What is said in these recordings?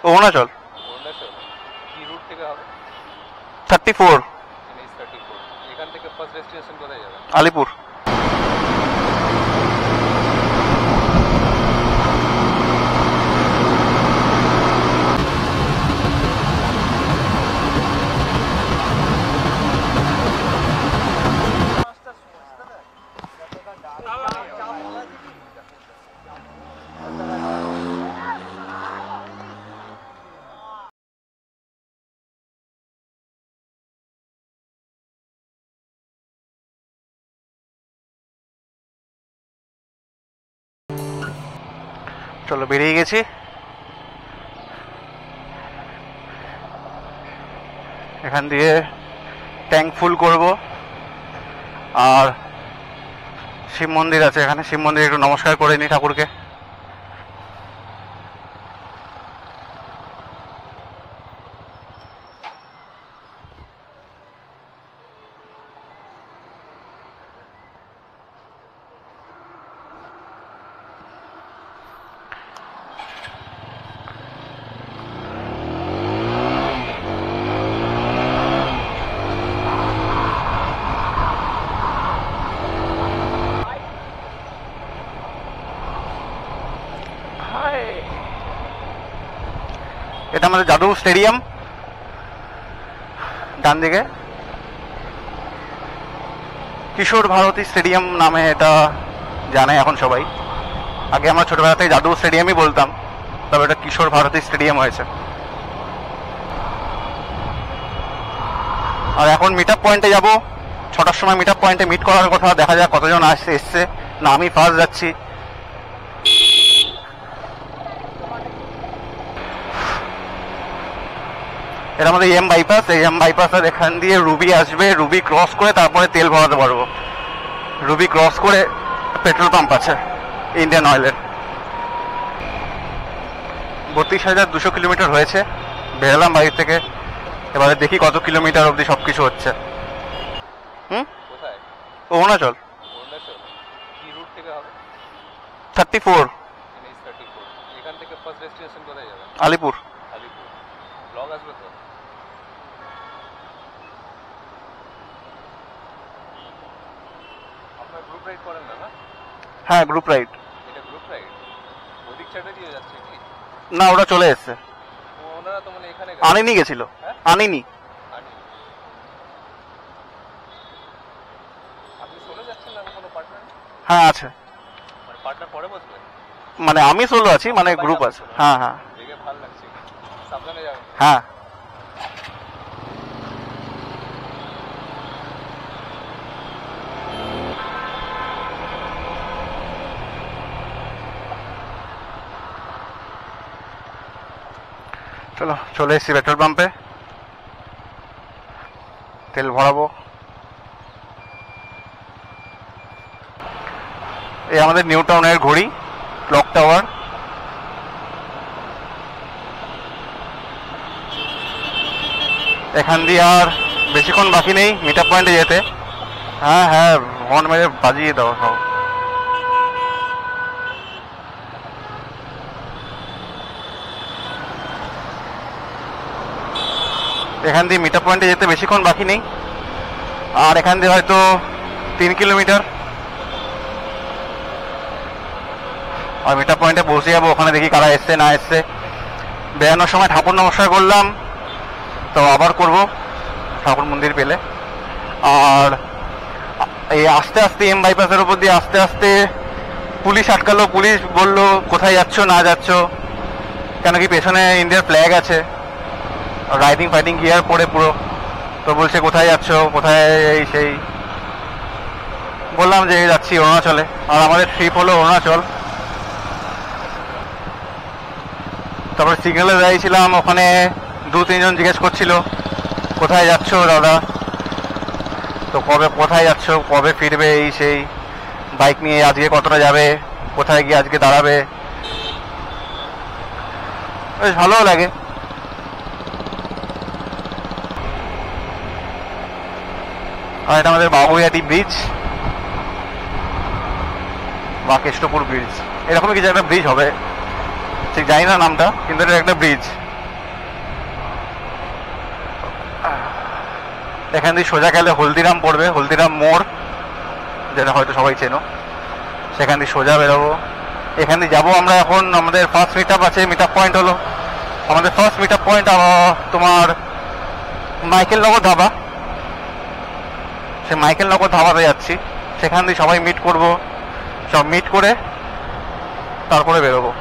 অরুণাচল 34 আলিপুর। চলো বেরিয়ে গেছি। এখান দিয়ে ট্যাঙ্ক ফুল করব। আর শিব মন্দির আছে এখানে, শিব মন্দিরে একটু নমস্কার করে নিই ঠাকুরকে। এটা আমাদের যাদব স্টেডিয়াম, ডান দিকে কিশোর ভারতী স্টেডিয়াম নামে এটা জানে এখন সবাই। আগে আমরা ছোটবেলা থেকে যাদব স্টেডিয়ামই বলতাম, তবে এটা কিশোর ভারতী স্টেডিয়াম হয়েছে। আর এখন মিট আপ পয়েন্টে যাবো। 6টার সময় মিট আপ পয়েন্টে মিট করার কথা, দেখা যাক কতজন এসছে না আমি ফার্স্ট যাচ্ছি। এটা আমাদের এম বাইপাস, এই এম বাইপাসের এখান দিয়ে রুবি আসবে, রুবি ক্রস করে তারপরে তেল ভরাতে পারবো। রুবি ক্রস করে পেট্রোল পাম্প আছে ইন্ডিয়ান অয়েলের। 32,200 কিলোমিটার হয়েছে, বেরোলাম বাড়ি থেকে। এবারে দেখি কত কিলোমিটার অবধি সবকিছু হচ্ছে। অরুণাচল 34 আলিপুর। হ্যাঁ গ্রুপ রাইড। না ওরা চলে এসছে, আনিনি গেছিল, আনিনি। হ্যাঁ আছে, মানে আমি সোলো আছি, মানে গ্রুপ আছে। হ্যাঁ হ্যাঁ হ্যাঁ। চলো চলে এসেছি পেট্রোল পাম্পে, তেল ভরাবো। এই আমাদের নিউ টাউনের ঘড়ি, ক্লক টাওয়ার। এখান দিয়ে আর বেশিক্ষণ বাকি নেই মিট আপ পয়েন্টে যেতে। হ্যাঁ হ্যাঁ হর্ন মেরে বাজিয়ে দাও সব। এখান দিয়ে মিট আপ পয়েন্টে যেতে বেশিক্ষণ বাকি নেই, আর এখান দিয়ে হয়তো 3 কিলোমিটার। আর মিট আপ পয়েন্টে বসে যাবো, ওখানে দেখি কারা এসছে না এসছে। বেরানোর সময় ঠাকুর নমস্কার করলাম, তো আবার করব ঠাকুর মন্দির পেলে। আর এই আস্তে আস্তে এম বাইপাসের উপর দিয়ে আস্তে আস্তে পুলিশ আটকালো। পুলিশ বললো কোথায় যাচ্ছ না যাচ্ছ, কেন কি পেছনে ইন্ডিয়ার ফ্ল্যাগ আছে, রাইডিং ফাইটিং গিয়ার পরে পুরো। তো বলছে কোথায় যাচ্ছ, কোথায় এই সেই। বললাম যে যাচ্ছি অরুণাচলে, আর আমাদের ট্রিপ হলো অরুণাচল। তারপরে সিগন্যালে দাঁড়িয়েছিলাম, ওখানে 2-3 জন জিজ্ঞেস করছিল কোথায় যাচ্ছ দাদা, তো কবে কোথায় যাচ্ছ, কবে ফিরবে এই সেই, বাইক নিয়ে আজকে কতটা যাবে, কোথায় গিয়ে আজকে দাঁড়াবে। বেশ ভালোও লাগে। আর এটা আমাদের বাবুইহাটি ব্রিজ বা কেষ্টপুর ব্রিজ, এরকমই কিছু একটা ব্রিজ হবে, ঠিক জানি না নামটা, কিন্তু এটা একটা ব্রিজ। এখান দিয়ে সোজা গেলে হলদিরাম পড়বে, হলদিরাম মোড়, যেটা হয়তো সবাই চেনো। সেখান দিয়ে সোজা বেরোবো, এখান দিয়ে যাবো আমরা। এখন আমাদের ফার্স্ট মিট আপ আছে, মিট আপ পয়েন্ট হলো আমাদের ফার্স্ট মিট আপ পয়েন্ট তোমার মাইকেল নগর ধাবা। সে মাইকেল নগর ধাবাতে যাচ্ছি, সেখান দিয়ে সবাই মিট করব, সব মিট করে তারপরে বেরোবো।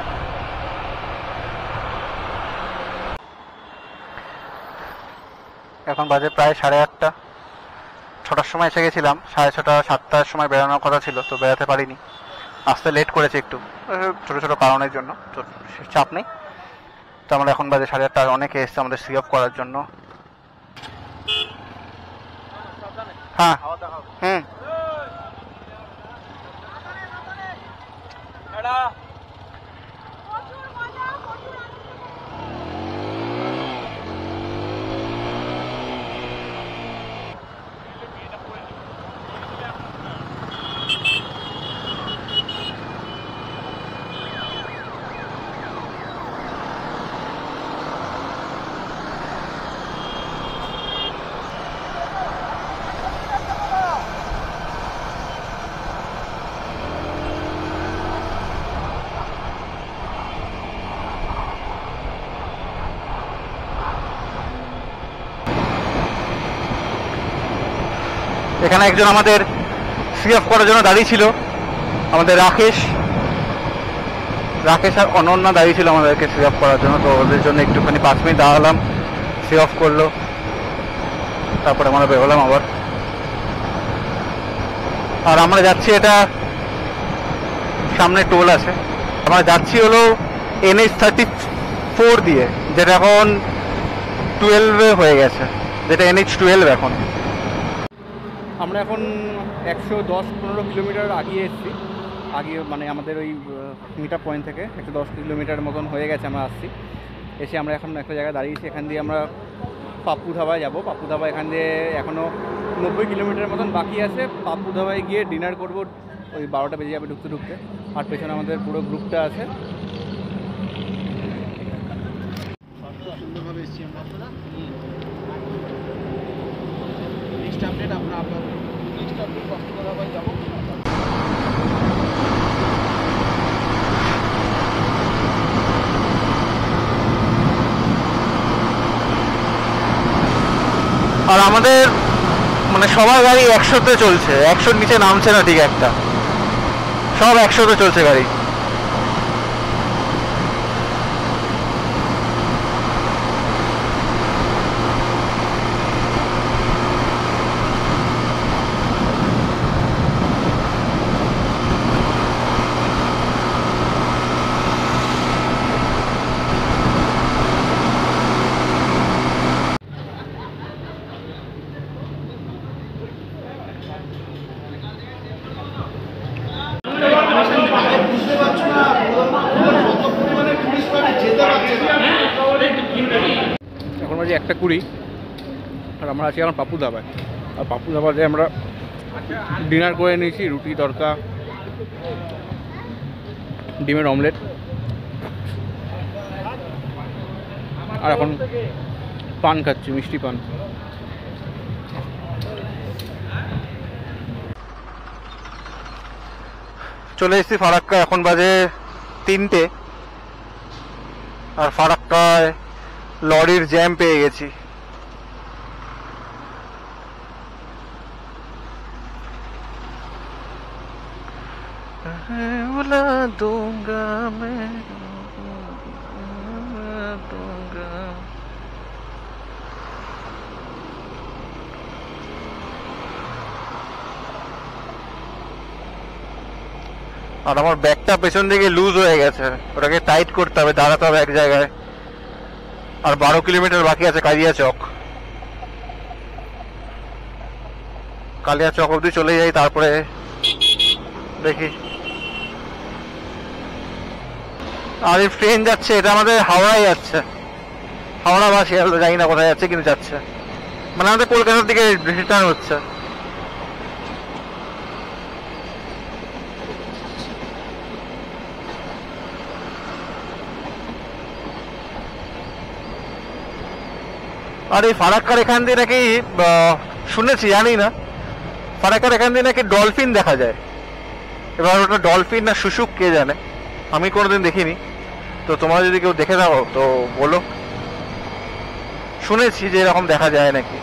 এখন বাজে প্রায় 8:30। 6টার সময় এসে গেছিলাম, 6:30 7টার সময় বেরোনোর কথা ছিল, তো বেরোতে পারিনি, আসতে লেট করেছে একটু, ছোটো ছোটো কারণের জন্য, তো চাপ নেই। তো আমরা এখন বাজে 8:30, অনেকে এসছে আমাদের সি অফ করার জন্য। হ্যাঁ হুম এখানে একজন আমাদের সি অফ করার জন্য দাঁড়িয়ে ছিল, আমাদের রাকেশ আর অনন্যা দাঁড়িয়ে ছিল আমাদেরকে সি অফ করার জন্য। তো ওদের জন্য একটুখানি 5 মিনিট দাঁড়ালাম, সি অফ করলো, তারপরে আমরা বেরোলাম আবার। আর আমরা যাচ্ছি, এটা সামনে টোল আছে, আমরা যাচ্ছি হলো NH34 দিয়ে, যেটা এখন 12 হয়ে গেছে, যেটা NH12 এখন। আমরা এখন 110-15 কিলোমিটার আগিয়ে এসেছি, আগে মানে আমাদের ওই মিট আপ পয়েন্ট থেকে 110 কিলোমিটার মতন হয়ে গেছে আমরা আসছি। এসে আমরা এখন একটা জায়গায় দাঁড়িয়েছি, এখান দিয়ে আমরা পাপ্পু ধাবায় যাবো। পাপ্পু ধাবা এখান দিয়ে এখনও 90 কিলোমিটার মতন বাকি আছে। পাপ্পু ধাবায় গিয়ে ডিনার করবো, ওই 12টা বেজে যাবে ঢুকতে ঢুকতে। আর পেছনে আমাদের পুরো গ্রুপটা আছে। সুন্দরভাবে এসেছি আমরা। নেক্সট আপডেট আমরা নেক্সট আপডেট পাপ্পু ধাবায় যাবো। আর আমাদের মানে সবার গাড়ি 100-তে চলছে, 100-র নিচে নামছে না ঠিক একটা, সব 100-তে চলছে গাড়ি। এখন বাজে 1:20 আর আমরা আছি এখন পাপ্পু ধাবায়। আর পাপ্পু ধাবাতে আমরা ডিনার করে নিয়েছি, রুটি তড়কা, ডিমের অমলেট, আর এখন পান খাচ্ছি, মিষ্টি পান। চলে এসেছি ফারাক্কা, এখন বাজে 3টে, আর ফারাক্কায় লরির জ্যাম পেয়ে গেছি। আর আমার ব্যাগটা পেছন দিকে লুজ হয়ে গেছে, ওটাকে টাইট করতে হবে, দাঁড়াতে হবে এক জায়গায়। আর 12 কিলোমিটার বাকি আছে কালিয়াচক অবধি চলে যাই, তারপরে দেখি। আর এই ট্রেন যাচ্ছে, এটা আমাদের হাওড়ায় যাচ্ছে, হাওড়া বা শিয়ালদা, জানি না কোথায় যাচ্ছে, কিন্তু যাচ্ছে, মানে আমাদের কলকাতার দিকে রিটার্ন হচ্ছে। আর এই ফারাক্কার এখান দিয়ে নাকি শুনেছি, জানি না, ফারাক্কার এখান দিয়ে নাকি ডলফিন দেখা যায়। এবার ওটা ডলফিন না শুশুক কে জানে, আমি কোনোদিন দেখিনি। তো তোমরা যদি কেউ দেখে থাকো তো বলো, শুনেছি যে এরকম দেখা যায় নাকি।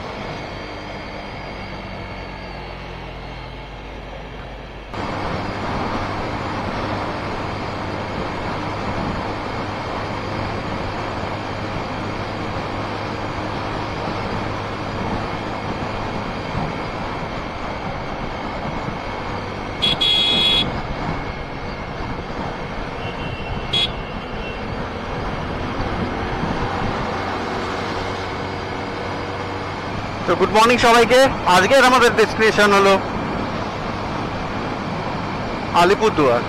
তো গুড মর্নিং সবাইকে। আজকের আমাদের ডেস্টিনেশন হলো আলিপুরদুয়ার।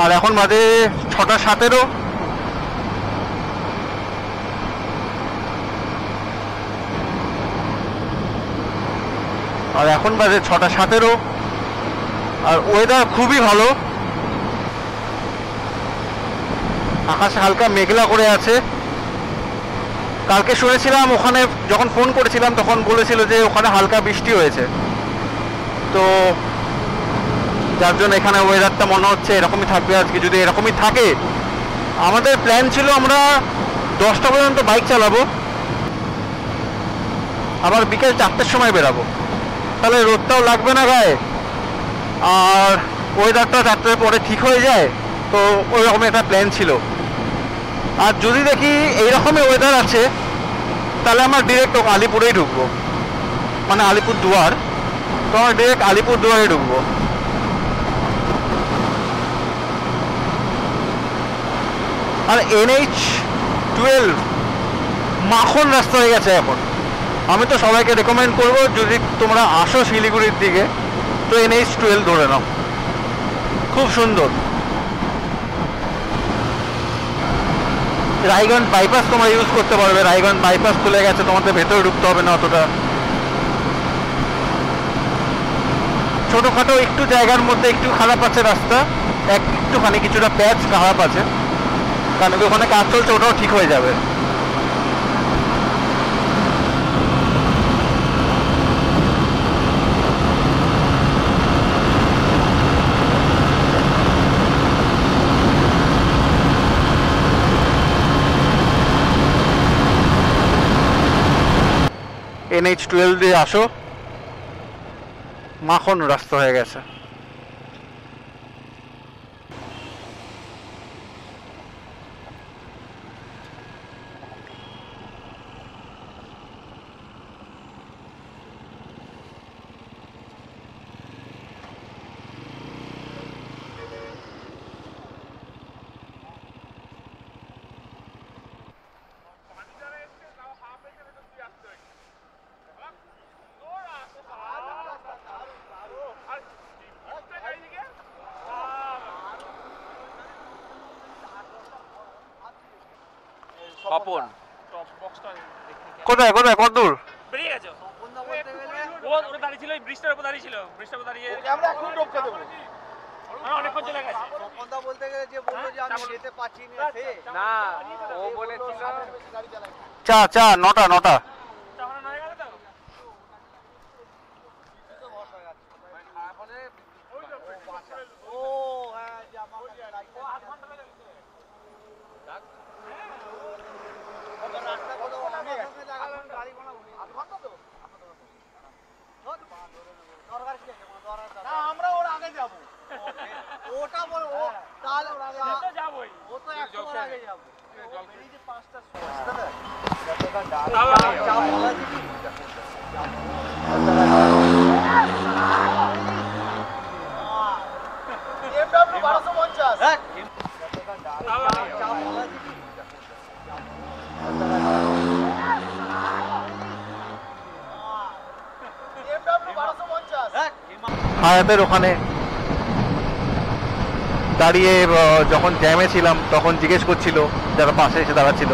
আর এখন বাজে 6:17। আর ওয়েদার খুবই ভালো, আকাশে হালকা মেঘলা করে আছে। কালকে শুনেছিলাম ওখানে, যখন ফোন করেছিলাম তখন বলেছিল যে ওখানে হালকা বৃষ্টি হয়েছে, তো যার জন্য এখানে ওয়েদারটা মনে হচ্ছে এরকমই থাকবে আজকে। যদি এরকমই থাকে, আমাদের প্ল্যান ছিল আমরা 10টা পর্যন্ত বাইক চালাবো, আবার বিকেল 4টের সময় বেরাবো, তাহলে রোদটাও লাগবে না গায়ে, আর ওয়েদারটা 4টার পরে ঠিক হয়ে যায়। তো ওই রকম একটা প্ল্যান ছিল। আর যদি দেখি এইরকমই ওয়েদার আছে, তাহলে আমরা ডিরেক্ট আলিপুরেই ঢুকবো, মানে আলিপুরদুয়ার। তো আমরা ডিরেক্ট আলিপুরদুয়ারে ঢুকবো। আর NH-12 মাখন রাস্তা হয়ে গেছে এখন। আমি তো সবাইকে রেকমেন্ড করবো, যদি তোমরা আসো শিলিগুড়ির দিকে তো NH-12 ধরে নাও, খুব সুন্দর। রায়গঞ্জ বাইপাস তোমরা ইউজ করতে পারবে, রায়গঞ্জ বাইপাস খুলে গেছে, তোমাদের ভেতরে ঢুকতে হবে না অতটা। ছোটোখাটো একটু জায়গার মধ্যে একটু খারাপ আছে রাস্তা, একটুখানি কিছুটা প্যাচ খারাপ আছে, কারণ ওখানে কাজ চলছে, ওটাও ঠিক হয়ে যাবে। NH-12 দিয়ে আসো, মাখন রাস্তা হয়ে গেছে। স্বপন কোথায় কোথায় কত দূর? বেরিয়ে গেছে। ও ওরা দাঁড়িয়ে ছিল, ব্রিজটার উপর দাঁড়িয়ে ছিল, ব্রিজটার উপর দাঁড়িয়ে আমরা এখন ঢুকতে দেবো। আমরা অনেকক্ষণ চলে গেছে। কথা বলতে গেলে যে বললো যে আমি যেতে পারছি না, সে না, ও বলেছিল গাড়ি চালাই। চা চা 9টা। তখন হয়ে গেল তো। ও হ্যাঁ, যে আমার ও আধ ঘন্টা লাগে। রাস্তা কত আমার সঙ্গে দেখালাম, গাড়ি বানাবো আধ ঘন্টা তো। দরকার কি আছে? না, আমরা ওর আগে যাবো। ওটা বল, ও তাহলে তো যাবোই। ও তো 100 বার আগে যাবো। এই যে 5টা BMW 1250। হ্যাঁ, হায়াতের ওখানে দাঁড়িয়ে যখন জ্যামে ছিলাম তখন জিজ্ঞেস করছিল যারা পাশে এসে দাঁড়াচ্ছিল,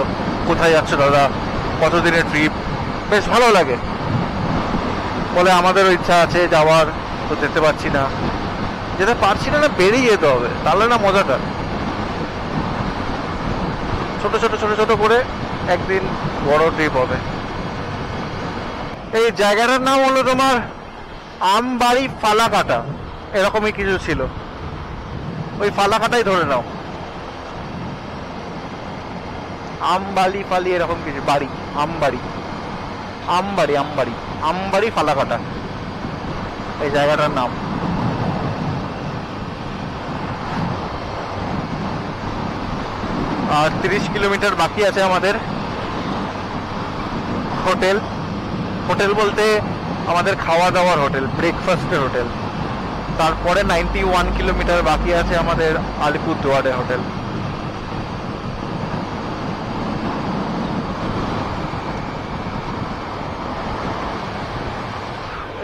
কোথায় যাচ্ছ দাদা, কতদিনের ট্রিপ? বেশ ভালো লাগে। বলে আমাদেরও ইচ্ছা আছে যাওয়ার, তো যেতে পারছি না। যেতে পারছি না, বেরিয়ে যেতে হবে, তাহলে না মজাটা। ছোট ছোট করে একদিন বড় ট্রিপ হবে। এই জায়গাটার নাম হলো তোমার আমবাড়ি ফালাকাটা, এরকমই কিছু ছিল, ওই ফালাকাটাই ধরে নাও, আমবাড়ি ফালি এরকম কিছু বাড়ি, আমবাড়ি আমবাড়ি আমবাড়ি আমবাড়ি ফালাকাটা এই জায়গাটার নাম। আর 30 কিলোমিটার বাকি আছে আমাদের। হোটেল, হোটেল বলতে আমাদের খাওয়া দাওয়ার হোটেল, ব্রেকফাস্টের হোটেল। তারপরে 91 কিলোমিটার বাকি আছে আমাদের আলিপুরদুয়ারের হোটেল।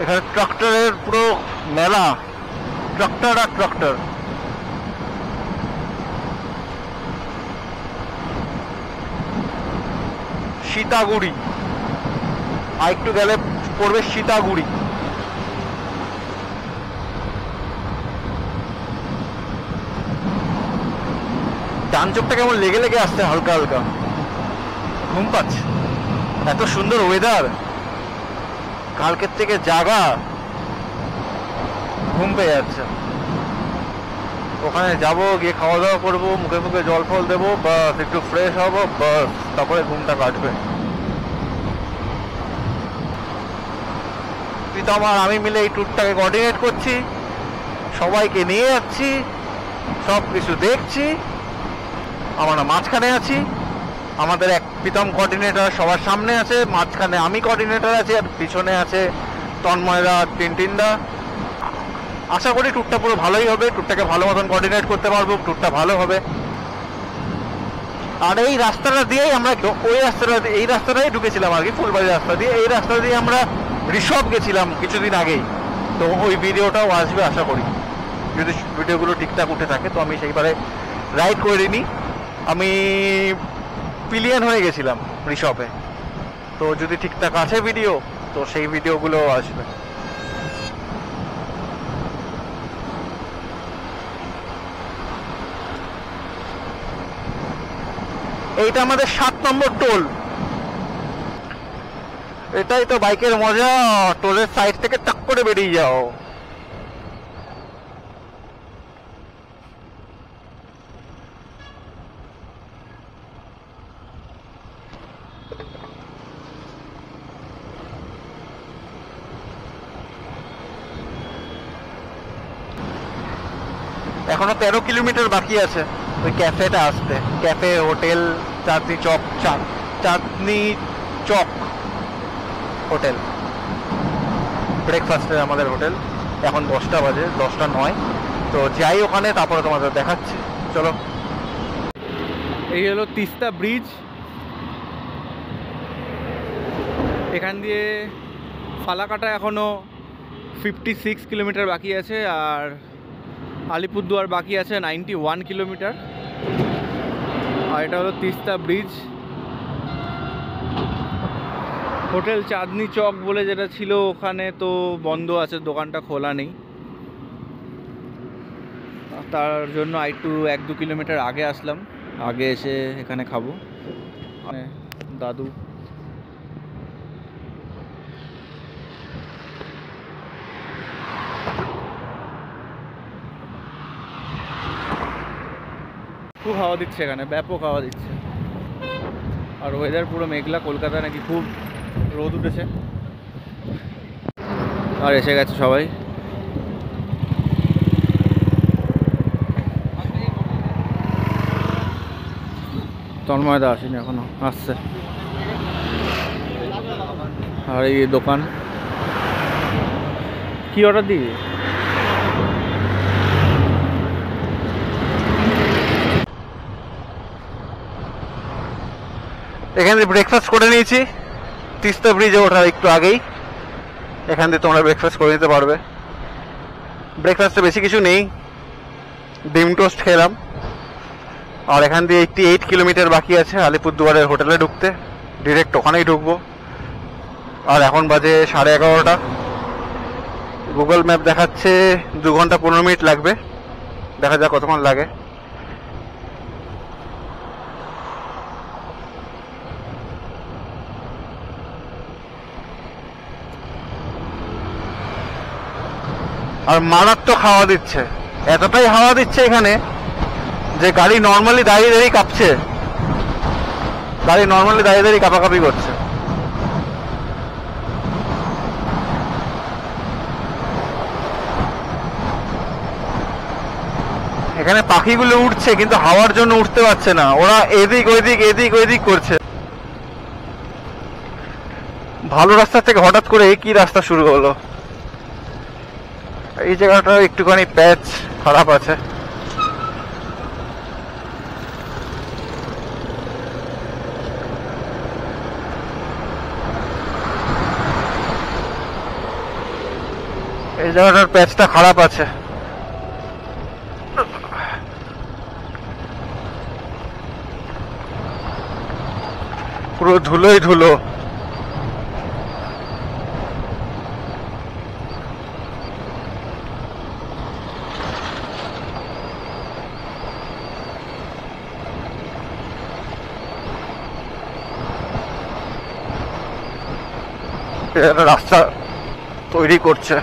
এখানে ট্রাক্টরের পুরো মেলা, ট্রাক্টর আর ট্রাক্টর। সীতাগুড়ি, আর একটু গেলে পড়বে সীতাগুড়ি। ডান চোখটা কেমন লেগে লেগে আসছে হালকা হালকা, ঘুম পাচ্ছে। এত সুন্দর ওয়েদার, কালকের থেকে জাগা, ঘুম পেয়ে যাচ্ছে। ওখানে যাবো, গিয়ে খাওয়া দাওয়া করবো, মুখে মুখে জল ফল দেবো, বাস একটু ফ্রেশ হবো, বাস তারপরে ঘুমটা কাটবে। প্রীতম আর আমি মিলে এই ট্যুরটাকে কোঅর্ডিনেট করছি, সবাইকে নিয়ে যাচ্ছি, সব কিছু দেখছি। আমরা মাঝখানে আছি, আমাদের এক প্রীতম কোঅর্ডিনেটর সবার সামনে আছে, মাঝখানে আমি কোঅর্ডিনেটর আছি, আর পিছনে আছে তন্ময়দা, টিনটিনদা। আশা করি ট্যুরটা পুরো ভালোই হবে, ট্যুরটাকে ভালো মতন কোঅর্ডিনেট করতে পারবো, ট্যুরটা ভালো হবে। আর এই রাস্তাটা দিয়েই আমরা, ওই রাস্তাটা, এই রাস্তাটাই ঢুকেছিলাম আর কি, ফুলবাড়ি রাস্তা দিয়ে। এই রাস্তা দিয়ে আমরা ঋষভ গেছিলাম কিছুদিন আগেই, তো ওই ভিডিওটাও আসবে আশা করি, যদি ভিডিওগুলো ঠিকঠাক উঠে থাকে। তো আমি সেইবারে রাইড করিনি, আমি পিলিয়ন হয়ে গেছিলাম ঋষভে, তো যদি ঠিকঠাক আছে ভিডিও, তো সেই ভিডিওগুলো আসবে। এইটা আমাদের 7 নম্বর টোল। এটাই তো বাইকের মজা, টোলের সাইড থেকে টাক করে বেরিয়ে যাও। এখনো 13 কিলোমিটার বাকি আছে ওই ক্যাফেটা আসতে। Cafe, hotel, Chandni Chowk, Chandni Chowk hotel, ব্রেকফাস্টের আমাদের হোটেল। এখন 10টা বাজে, 10টা 9। তো যাই ওখানে, তারপরে তোমাদের দেখাচ্ছি, চলো। এই হলো তিস্তা ব্রিজ, এখান দিয়ে ফালাকাটা এখনও 56 কিলোমিটার বাকি আছে, আর আলিপুরদুয়ার বাকি আছে 91 কিলোমিটার। আর এটা হলো তিস্তা ব্রিজ। হোটেল চাঁদনি চক বলে যেটা ছিল, ওখানে তো বন্ধ আছে, দোকানটা খোলা নেই। তার জন্য একটু 1-2 কিলোমিটার আগে আসলাম, আগে এসে এখানে খাবো। মানে দাদু খুব হাওয়া দিচ্ছে এখানে, ব্যাপক হাওয়া দিচ্ছে। আর ওয়েদার পুরো মেঘলা, কলকাতা নাকি খুব রোদ উঠেছে। আর এসে গেছে সবাই। তন্ময়দা আসেনি এখনো, আসছে। আর এই দোকান, কি অর্ডার দিই? এখানে ব্রেকফাস্ট করে নিয়েছি, তিস্তা ব্রিজে ওঠার একটু আগেই। এখান দিয়ে তোমরা ব্রেকফাস্ট করে নিতে পারবে। ব্রেকফাস্টে বেশি কিছু নেই, ডিম টোস্ট খেলাম। আর এখান দিয়ে 88 কিলোমিটার বাকি আছে আলিপুরদুয়ারের হোটেলে ঢুকতে, ডিরেক্ট ওখানেই ঢুকবো। আর এখন বাজে 11:30। গুগল ম্যাপ দেখাচ্ছে 2 ঘন্টা 15 মিনিট লাগবে, দেখা যাক কতক্ষণ লাগে। আর মারাত্মক হাওয়া দিচ্ছে, এতটাই হাওয়া দিচ্ছে এখানে যে গাড়ি নর্মালি দাঁড়িয়ে দাঁড়িয়ে কাঁপছে, গাড়ি নর্মালি দাঁড়িয়ে দাঁড়িয়ে কাঁপাকাঁপি করছে। এখানে পাখিগুলো উঠছে কিন্তু হাওয়ার জন্য উঠতে পারছে না, ওরা এদিক ওইদিক এদিক ওইদিক করছে। ভালো রাস্তা থেকে হঠাৎ করে কি রাস্তা শুরু হলো? এই জায়গাটা একটুখানি প্যাচ খারাপ আছে। এই জায়গাটার প্যাচটা খারাপ আছে। পুরো ধুলোই ধুলো। রাস্তা তৈরি করছে।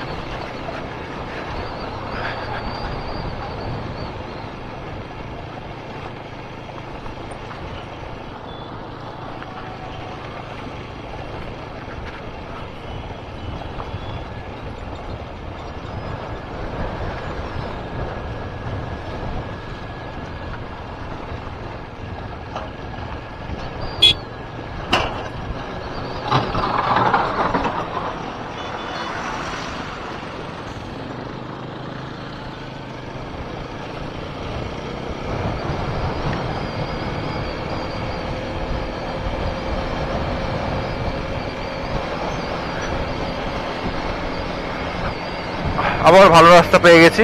আবার ভালো রাস্তা পেয়ে গেছি।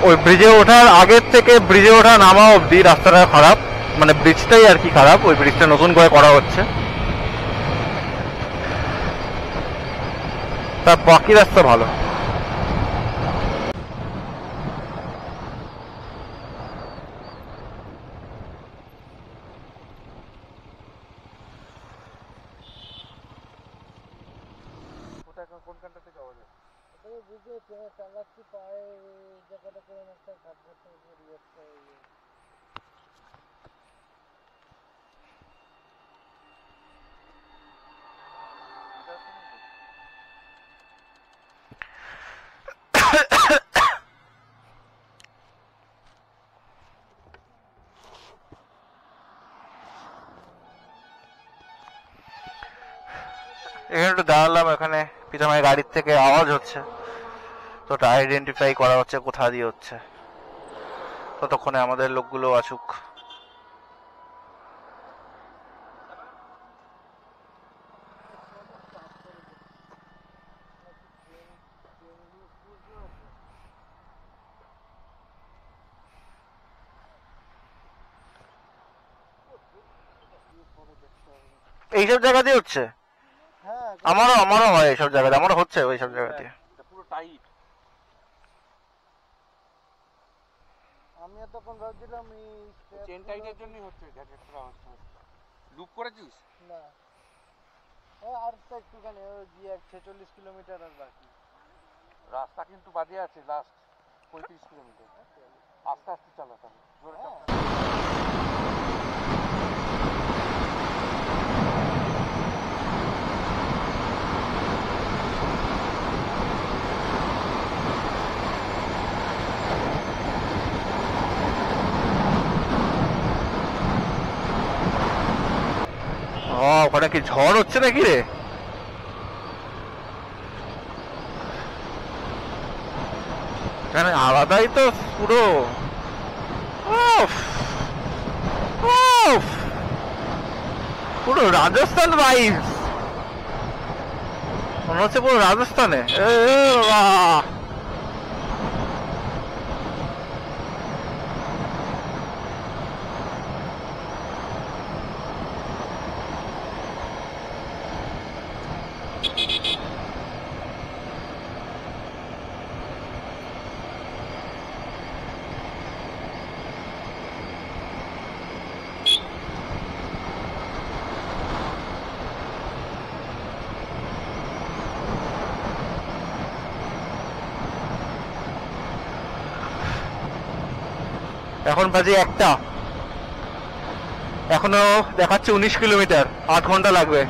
ওই ব্রিজে ওঠার আগের থেকে ব্রিজে ওঠা নামা অবধি রাস্তাটা খারাপ, মানে ব্রিজটাই আর কি খারাপ। ওই ব্রিজটা নতুন করে করা হচ্ছে, তার বাকি রাস্তা ভালো। কোনখানটা থেকে যাওয়া যায়? বুঝে চালাচ্ছি পায়ে জায়গাটা করে একটা ঘাট ঘাট একটা এখানে একটু দাঁড়ালাম, এখানে পিছনে গাড়ির থেকে আওয়াজ হচ্ছে, তো ওটা আইডেন্টিফাই করা হচ্ছে কোথা দিয়ে হচ্ছে। ততক্ষণে আমাদের লোকগুলো আসুক। এইসব জায়গা দিয়ে হচ্ছে? আমারও হয় এইসব জায়গাতে, আমারও হচ্ছে ওইসব জায়গাতে। পুরো টাইট। আমি তখন ভাবছিলাম এই চেন টাইটের জন্যই হচ্ছে, জ্যাকেটটা হচ্ছে। লুপ করেছিস? না, আর তো একটুখানি গিয়ে 46 কিলোমিটার আর বাকি। রাস্তা কিন্তু বাজে আছে, লাস্ট 35 কিলোমিটার। আস্তে আস্তে চালা, তাহলে জোরে চালা। ওখানে কি ঝড় হচ্ছে নাকি রে? এখানে আলাদাই তো পুরো। পুরো রাজস্থান ভাইবস মনে হচ্ছে, পুরো রাজস্থানে। এখন বাজে 1টা, এখনো দেখাচ্ছে 19 কিলোমিটার, 8 ঘন্টা লাগবে।